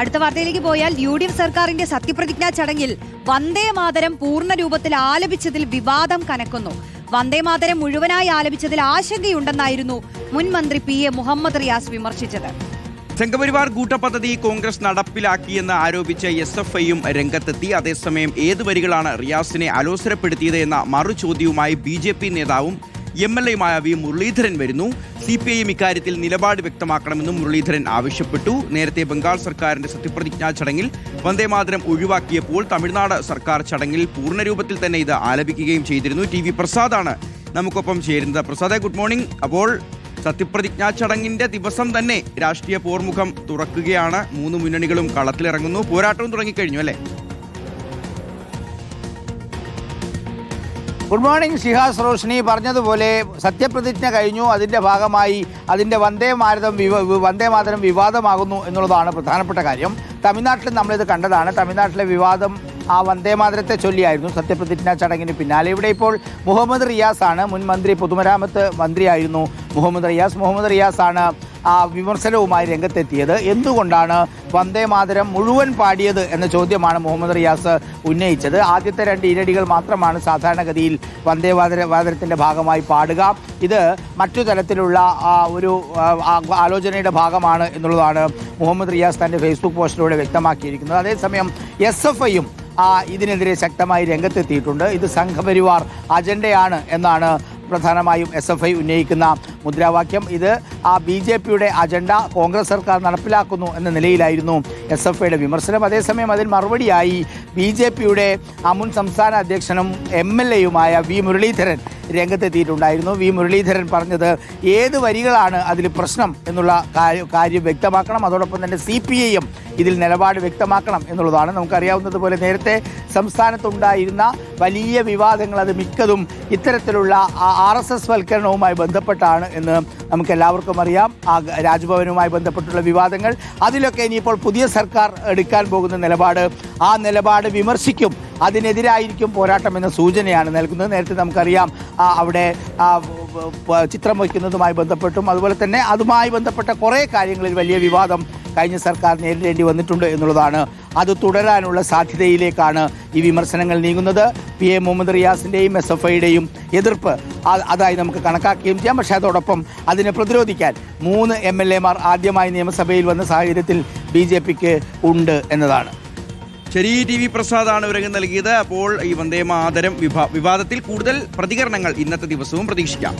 അടുത്ത വാർത്തയിലേക്ക് പോയാൽ UDF സർക്കാരിന്റെ സത്യപ്രതിജ്ഞാ ചടങ്ങിൽ വന്ദേ മാതരം പൂർണ്ണ രൂപത്തിൽ ആലപിച്ചതിൽ വിവാദം കനക്കുന്നു. വന്ദേ മാതരം മുഴുവനായി ആലപിച്ചതിൽ ആശങ്കയുണ്ടെന്നായിരുന്നു മുൻ മന്ത്രി PA മുഹമ്മദ് റിയാസ് വിമർശിച്ചത്. സംഘപരിവാർ കൂട്ടപദ്ധതി കോൺഗ്രസ് നടപ്പിലാക്കിയെന്ന് ആരോപിച്ച് SFIയും രംഗത്തെത്തി. അതേസമയം ഏത് വരികളാണ് റിയാസിനെ അലോസരപ്പെടുത്തിയത് എന്ന മറുചോദ്യവുമായി BJP നേതാവും MLAയുമായ V മുരളീധരൻ വരുന്നു. CPIയും ഇക്കാര്യത്തിൽ നിലപാട് വ്യക്തമാക്കണമെന്നും മുരളീധരൻ ആവശ്യപ്പെട്ടു. നേരത്തെ ബംഗാൾ സർക്കാരിന്റെ സത്യപ്രതിജ്ഞാ ചടങ്ങിൽ വന്ദേമാതരം ഒഴിവാക്കിയപ്പോൾ തമിഴ്നാട് സർക്കാർ ചടങ്ങിൽ പൂർണ്ണരൂപത്തിൽ തന്നെ ഇത് ആലപിക്കുകയും ചെയ്തിരുന്നു. TV പ്രസാദാണ് നമുക്കൊപ്പം ചേരുന്നത്. Prasad, good morning. അപ്പോൾ സത്യപ്രതിജ്ഞാ ചടങ്ങിന്റെ ദിവസം തന്നെ രാഷ്ട്രീയ പോർമുഖം തുറക്കുകയാണ്. 3 മുന്നണികളും കളത്തിലിറങ്ങുന്നു. പോരാട്ടവും തുടങ്ങിക്കഴിഞ്ഞു അല്ലേ? Good morning Shihas Roshni. പറഞ്ഞതുപോലെ സത്യപ്രതിജ്ഞ കഴിഞ്ഞു. അതിൻ്റെ ഭാഗമായി അതിൻ്റെ വന്ദേ മാതരം വിവാദമാകുന്നു എന്നുള്ളതാണ് പ്രധാനപ്പെട്ട കാര്യം. തമിഴ്നാട്ടിൽ നമ്മളിത് കണ്ടതാണ്. തമിഴ്നാട്ടിലെ വിവാദം ആ വന്ദേമാതരത്തെ ചൊല്ലിയായിരുന്നു സത്യപ്രതിജ്ഞാ ചടങ്ങിന് പിന്നാലെ. ഇവിടെ ഇപ്പോൾ മുഹമ്മദ് റിയാസ് ആണ്, മുൻ മന്ത്രി, പൊതുമരാമത്ത് മന്ത്രിയായിരുന്നു മുഹമ്മദ് റിയാസ് ആണ് ആ വിമർശനവുമായി രംഗത്തെത്തിയത്. എന്തുകൊണ്ടാണ് വന്ദേമാതരം മുഴുവൻ പാടിയത് എന്ന ചോദ്യമാണ് മുഹമ്മദ് റിയാസ് ഉന്നയിച്ചത്. ആദ്യത്തെ 2 ഈരടികൾ മാത്രമാണ് സാധാരണഗതിയിൽ വന്ദേമാതരത്തിൻ്റെ ഭാഗമായി പാടുക. ഇത് മറ്റു തരത്തിലുള്ള ഒരു ആലോചനയുടെ ഭാഗമാണ് എന്നുള്ളതാണ് മുഹമ്മദ് റിയാസ് തൻ്റെ ഫേസ്ബുക്ക് പോസ്റ്റിലൂടെ വ്യക്തമാക്കിയിരിക്കുന്നത്. അതേസമയം SFIയും ഇതിനെതിരെ ശക്തമായി രംഗത്തെത്തിയിട്ടുണ്ട്. ഇത് സംഘപരിവാർ അജണ്ടയാണ് എന്നാണ് പ്രധാനമായും SFI ഉന്നയിക്കുന്ന മുദ്രാവാക്യം. ഇത് BJPയുടെ അജണ്ട കോൺഗ്രസ് സർക്കാർ നടപ്പിലാക്കുന്നു എന്ന നിലയിലായിരുന്നു SFIയുടെ വിമർശനം. അതേസമയം അതിൽ മറുപടിയായി BJPയുടെ മുൻ സംസ്ഥാന അധ്യക്ഷനും MLAയുമായ V മുരളീധരൻ രംഗത്തെത്തിയിട്ടുണ്ടായിരുന്നു. V മുരളീധരൻ പറഞ്ഞത് ഏത് വരികളാണ് അതിൽ പ്രശ്നം എന്നുള്ള കാര്യം വ്യക്തമാക്കണം. അതോടൊപ്പം തന്നെ CPIയും ഇതിൽ നിലപാട് വ്യക്തമാക്കണം എന്നുള്ളതാണ്. നമുക്കറിയാവുന്നതുപോലെ നേരത്തെ സംസ്ഥാനത്തുണ്ടായിരുന്ന വലിയ വിവാദങ്ങൾ അത് മിക്കതും ഇത്തരത്തിലുള്ള RSS വൽക്കരണവുമായി ബന്ധപ്പെട്ടാണ് എന്ന് നമുക്കെല്ലാവർക്കും അറിയാം. രാജ്ഭവനുമായി ബന്ധപ്പെട്ടുള്ള വിവാദങ്ങൾ, അതിലൊക്കെ ഇനിയിപ്പോൾ പുതിയ സർക്കാർ എടുക്കാൻ പോകുന്ന നിലപാട് വിമർശിക്കും. അതിനെതിരായിരിക്കും പോരാട്ടം എന്ന സൂചനയാണ് നൽകുന്നത്. നേരത്തെ നമുക്കറിയാം അവിടെ ചിത്രം വയ്ക്കുന്നതുമായി ബന്ധപ്പെട്ടും അതുപോലെ തന്നെ അതുമായി ബന്ധപ്പെട്ട കുറേ കാര്യങ്ങളിൽ വലിയ വിവാദം കഴിഞ്ഞ സർക്കാർ നേരിടേണ്ടി വന്നിട്ടുണ്ട് എന്നുള്ളതാണ്. അത് തുടരാനുള്ള സാധ്യതയിലേക്കാണ് ഈ വിമർശനങ്ങൾ നീങ്ങുന്നത്. PA മുഹമ്മദ് റിയാസിൻ്റെയും SFIയുടെയും എതിർപ്പ് അതായി നമുക്ക് കണക്കാക്കുകയും ചെയ്യാം. പക്ഷേ അതോടൊപ്പം അതിനെ പ്രതിരോധിക്കാൻ 3 MLAമാർ ആദ്യമായി നിയമസഭയിൽ വന്ന സാഹചര്യത്തിൽ BJPക്ക് ഉണ്ട് എന്നതാണ്. ശരി, TV പ്രസാദാണ് വിവരങ്ങൾ നൽകിയത്. അപ്പോൾ ഈ വന്ദേമാതരം വിവാദത്തിൽ കൂടുതൽ പ്രതികരണങ്ങൾ ഇന്നത്തെ ദിവസവും പ്രതീക്ഷിക്കാം.